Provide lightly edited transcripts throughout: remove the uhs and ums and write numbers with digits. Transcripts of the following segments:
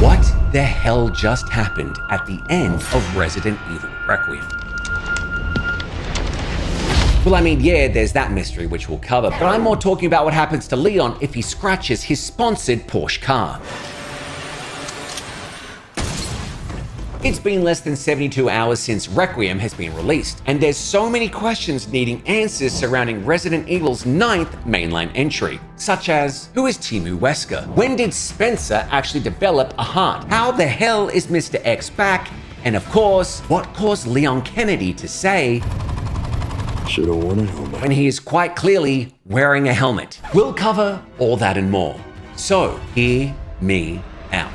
What the hell just happened at the end of Resident Evil Requiem? Well, I mean, yeah, there's that mystery which we'll cover, but I'm more talking about what happens to Leon if he scratches his sponsored Porsche car. It's been less than 72 hours since Requiem has been released, and there's so many questions needing answers surrounding Resident Evil's 9th mainline entry, such as, who is Temu Wesker? When did Spencer actually develop a heart? How the hell is Mr. X back? And of course, what caused Leon Kennedy to say, "Should've worn a helmet," when he is quite clearly wearing a helmet? We'll cover all that and more. So, hear me out.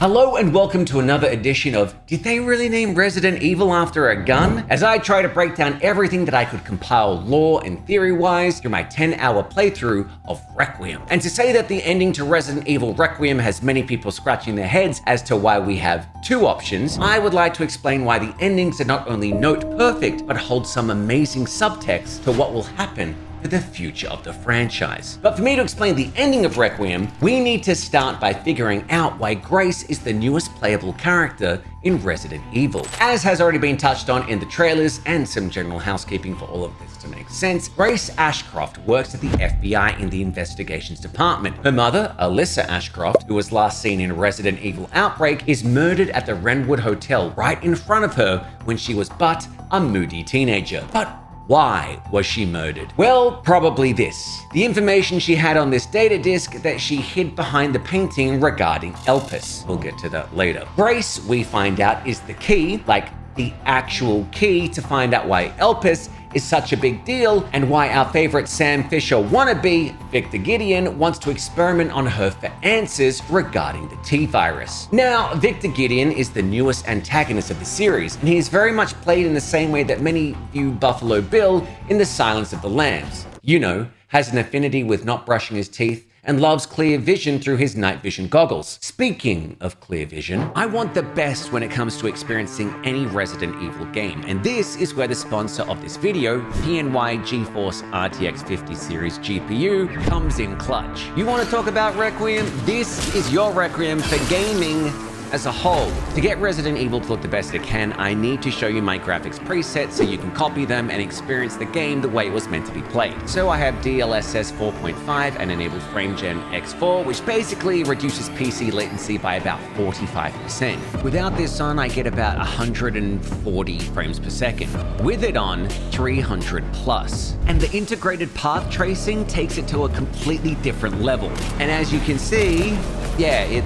Hello and welcome to another edition of Did They Really Name Resident Evil After a Gun? As I try to break down everything that I could compile lore and theory-wise through my 10-hour playthrough of Requiem. And to say that the ending to Resident Evil Requiem has many people scratching their heads as to why we have two options, I would like to explain why the endings are not only note perfect, but hold some amazing subtext to what will happen for the future of the franchise. But for me to explain the ending of Requiem, we need to start by figuring out why Grace is the newest playable character in Resident Evil. As has already been touched on in the trailers and some general housekeeping for all of this to make sense, Grace Ashcroft works at the FBI in the investigations department. Her mother, Alyssa Ashcroft, who was last seen in Resident Evil Outbreak, is murdered at the Wrenwood Hotel right in front of her when she was but a moody teenager. But why was she murdered? Well, probably this. The information she had on this data disk that she hid behind the painting regarding Elpis. We'll get to that later. Grace, we find out, is the key, like the actual key to find out why Elpis is such a big deal and why our favorite Sam Fisher wannabe, Victor Gideon, wants to experiment on her for answers regarding the T-virus. Now, Victor Gideon is the newest antagonist of the series, and he is very much played in the same way that many view Buffalo Bill in The Silence of the Lambs. You know, has an affinity with not brushing his teeth, and loves clear vision through his night vision goggles. Speaking of clear vision, I want the best when it comes to experiencing any Resident Evil game, and this is where the sponsor of this video, PNY GeForce RTX 50 series GPU, comes in clutch. You want to talk about Requiem? This is your Requiem for gaming as a whole. To get Resident Evil to look the best it can, I need to show you my graphics presets so you can copy them and experience the game the way it was meant to be played. So I have DLSS 4.5 and enabled FrameGen X4, which basically reduces PC latency by about 45%. Without this on, I get about 140 frames per second. With it on, 300 plus. And the integrated path tracing takes it to a completely different level. And as you can see, yeah, it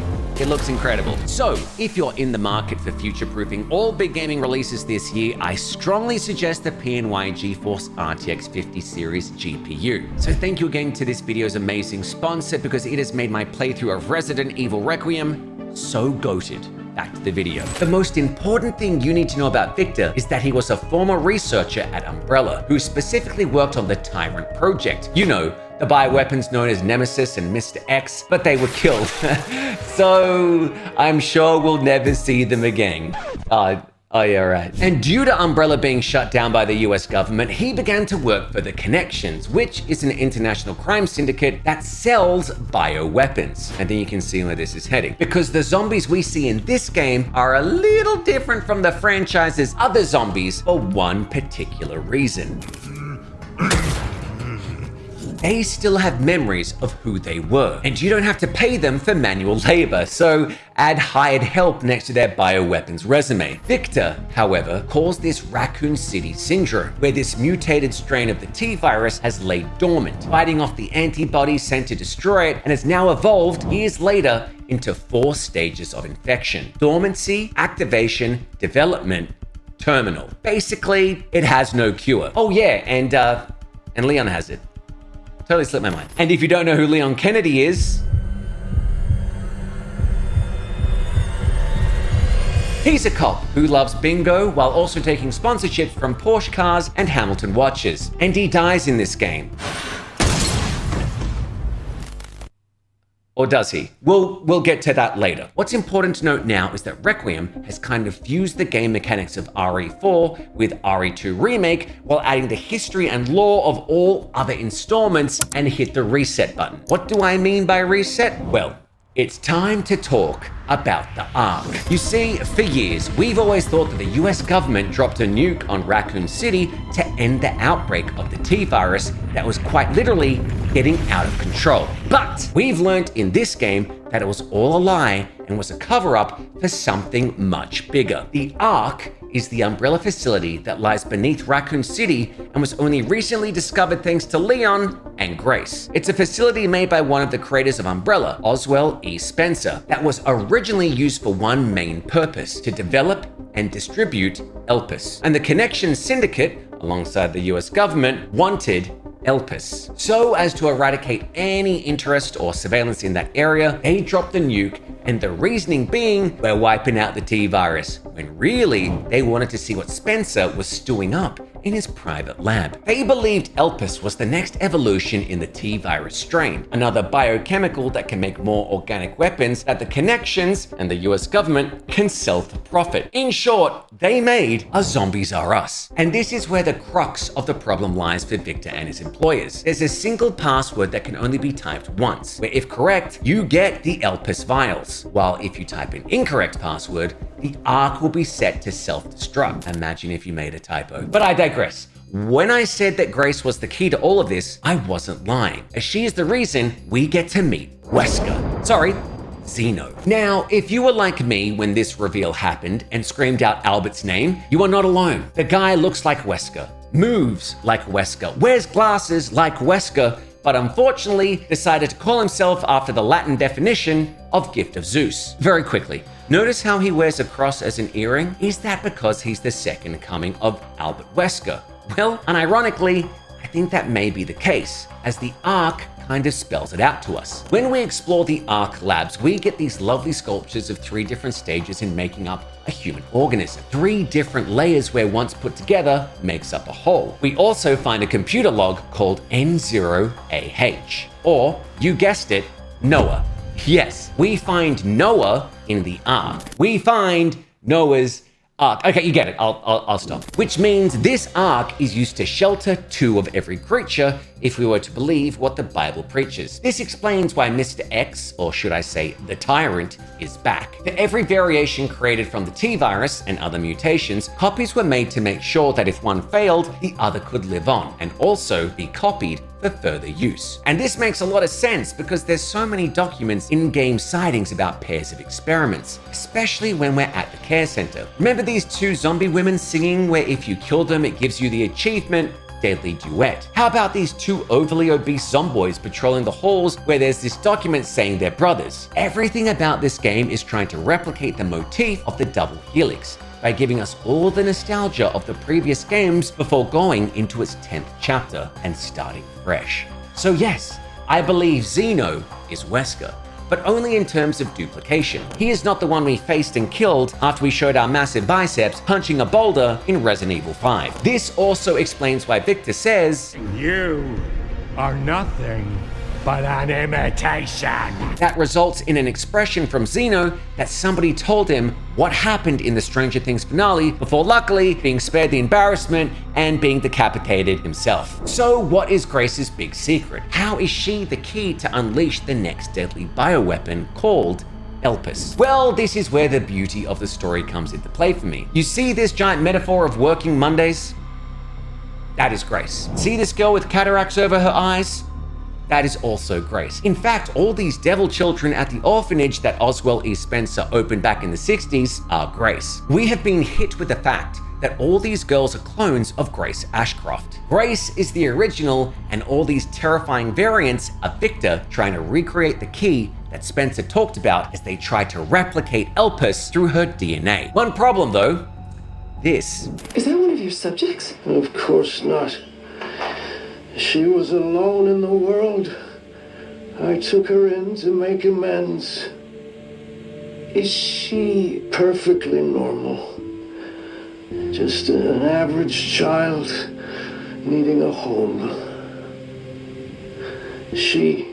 looks incredible. So, if you're in the market for future-proofing all big gaming releases this year, I strongly suggest the PNY GeForce RTX 50 series GPU. So thank you again to this video's amazing sponsor because it has made my playthrough of Resident Evil Requiem so goated. Back to the video. The most important thing you need to know about Victor is that he was a former researcher at Umbrella who specifically worked on the Tyrant project. You know, the bioweapons known as Nemesis and Mr. X, but they were killed. So I'm sure we'll never see them again. Oh yeah, right. And due to Umbrella being shut down by the US government, he began to work for the Connections, which is an international crime syndicate that sells bioweapons. And then you can see where this is heading. Because the zombies we see in this game are a little different from the franchise's other zombies for one particular reason. They still have memories of who they were, and you don't have to pay them for manual labor, so add hired help next to their bioweapons resume. Victor, however, calls this Raccoon City syndrome, where this mutated strain of the T-virus has laid dormant, fighting off the antibodies sent to destroy it, and has now evolved years later into 4 stages of infection: dormancy, activation, development, terminal. Basically, it has no cure. Oh yeah, and Leon has it. Totally slipped my mind. And if you don't know who Leon Kennedy is, he's a cop who loves bingo while also taking sponsorships from Porsche cars and Hamilton watches. And he dies in this game. Or does he? We'll get to that later. What's important to note now is that Requiem has kind of fused the game mechanics of RE4 with RE2 Remake while adding the history and lore of all other installments and hit the reset button. What do I mean by reset? Well, it's time to talk about the Ark. You see, for years, we've always thought that the US government dropped a nuke on Raccoon City to end the outbreak of the T-virus that was quite literally getting out of control. But we've learned in this game that it was all a lie and was a cover-up for something much bigger. The Ark is the umbrella facility that lies beneath Raccoon City and was only recently discovered thanks to Leon and Grace. It's a facility made by one of the creators of Umbrella, Ozwell E. Spencer, that was originally used for one main purpose: to develop and distribute Elpis. And the Connection Syndicate, alongside the US government, wanted Elpis. So as to eradicate any interest or surveillance in that area, they dropped the nuke, and the reasoning being, we're wiping out the T-virus, when really they wanted to see what Spencer was stewing up in his private lab. They believed Elpis was the next evolution in the T-virus strain, another biochemical that can make more organic weapons that the Connections and the US government can sell for profit. In short, they made a Zombies R Us. And this is where the crux of the problem lies for Victor and his employers. There's a single password that can only be typed once, where if correct, you get the Elpis vials, while if you type an incorrect password, the Ark will be set to self-destruct. Imagine if you made a typo. But I digress. When I said that Grace was the key to all of this, I wasn't lying, as she is the reason we get to meet Wesker. Sorry, Zeno. Now, if you were like me when this reveal happened and screamed out Albert's name, you are not alone. The guy looks like Wesker, moves like Wesker, wears glasses like Wesker, but unfortunately decided to call himself after the Latin definition of Gift of Zeus. Very quickly, notice how he wears a cross as an earring? Is that because he's the second coming of Albert Wesker? Well, unironically, I think that may be the case, as the Ark kind of spells it out to us. When we explore the Ark labs, we get these lovely sculptures of 3 different stages in making up a human organism. 3 different layers where once put together makes up a whole. We also find a computer log called N0AH, or, you guessed it, Noah. Yes, we find Noah in the Ark. We find Noah's Ark. Okay, you get it. I'll stop. Which means this Ark is used to shelter 2 of every creature, if we were to believe what the Bible preaches. This explains why Mr. X, or should I say the Tyrant, is back. For every variation created from the T-virus and other mutations, copies were made to make sure that if one failed, the other could live on, and also be copied for further use. And this makes a lot of sense because there's so many documents in-game sightings about pairs of experiments, especially when we're at the care center. Remember these 2 zombie women singing where if you kill them, it gives you the achievement Deadly Duet? How about these 2 overly obese zomboids patrolling the halls where there's this document saying they're brothers? Everything about this game is trying to replicate the motif of the double helix by giving us all the nostalgia of the previous games before going into its 10th chapter and starting fresh. So yes, I believe Zeno is Wesker, but only in terms of duplication. He is not the one we faced and killed after we showed our massive biceps punching a boulder in Resident Evil 5. This also explains why Victor says, "You are nothing but an imitation." That results in an expression from Zeno that somebody told him what happened in the Stranger Things finale before luckily being spared the embarrassment and being decapitated himself. So what is Grace's big secret? How is she the key to unleash the next deadly bioweapon called Elpis? Well, this is where the beauty of the story comes into play for me. You see this giant metaphor of working Mondays? That is Grace. See this girl with cataracts over her eyes? That is also Grace. In fact, all these devil children at the orphanage that Ozwell E. Spencer opened back in the 60s are Grace. We have been hit with the fact that all these girls are clones of Grace Ashcroft. Grace is the original, and all these terrifying variants are Victor trying to recreate the key that Spencer talked about as they try to replicate Elpis through her DNA. One problem though, this. Is that one of your subjects? Of course not. She was alone in the world. I took her in to make amends. Is she perfectly normal? Just an average child needing a home. She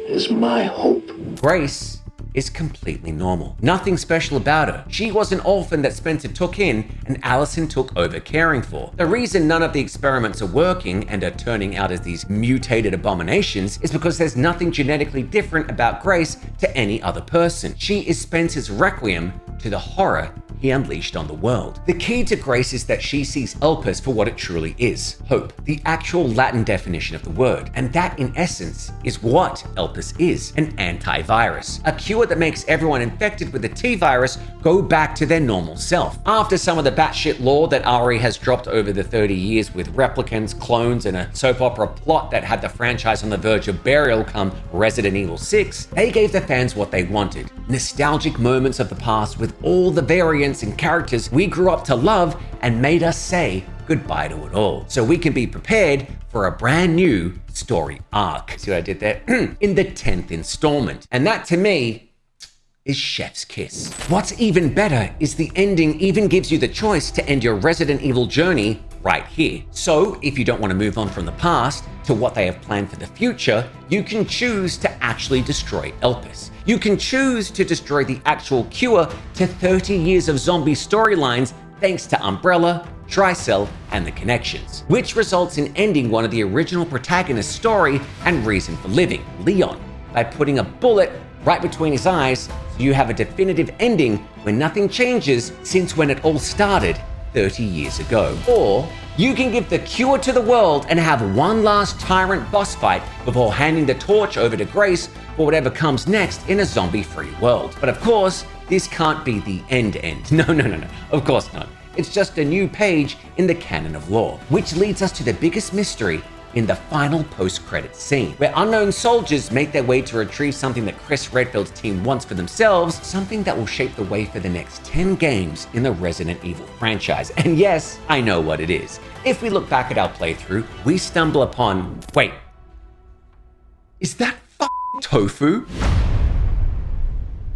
is my hope. Grace is completely normal. Nothing special about her. She was an orphan that Spencer took in and Allison took over caring for. The reason none of the experiments are working and are turning out as these mutated abominations is because there's nothing genetically different about Grace to any other person. She is Spencer's requiem to the horror he unleashed on the world. The key to Grace is that she sees Elpis for what it truly is, hope, the actual Latin definition of the word. And that, in essence, is what Elpis is, an antivirus, a cure that makes everyone infected with the T-virus go back to their normal self. After some of the batshit lore that Ari has dropped over the 30 years with replicants, clones, and a soap opera plot that had the franchise on the verge of burial come Resident Evil 6, they gave the fans what they wanted. Nostalgic moments of the past with all the variants and characters we grew up to love and made us say goodbye to it all, so we can be prepared for a brand new story arc. See what I did there? In the 10th installment. And that, to me, is chef's kiss. What's even better is the ending even gives you the choice to end your Resident Evil journey right here. So if you don't want to move on from the past to what they have planned for the future, you can choose to actually destroy Elpis. You can choose to destroy the actual cure to 30 years of zombie storylines thanks to Umbrella, Tricell, and the connections, which results in ending one of the original protagonist's story and reason for living, Leon, by putting a bullet right between his eyes so you have a definitive ending where nothing changes since when it all started 30 years ago. Or you can give the cure to the world and have one last tyrant boss fight before handing the torch over to Grace for whatever comes next in a zombie-free world. But of course, this can't be the end. No, of course not. It's just a new page in the canon of lore, which leads us to the biggest mystery in the final post-credits scene, where unknown soldiers make their way to retrieve something that Chris Redfield's team wants for themselves, something that will shape the way for the next 10 games in the Resident Evil franchise. And yes, I know what it is. If we look back at our playthrough, we stumble upon, wait, is that f***ing tofu?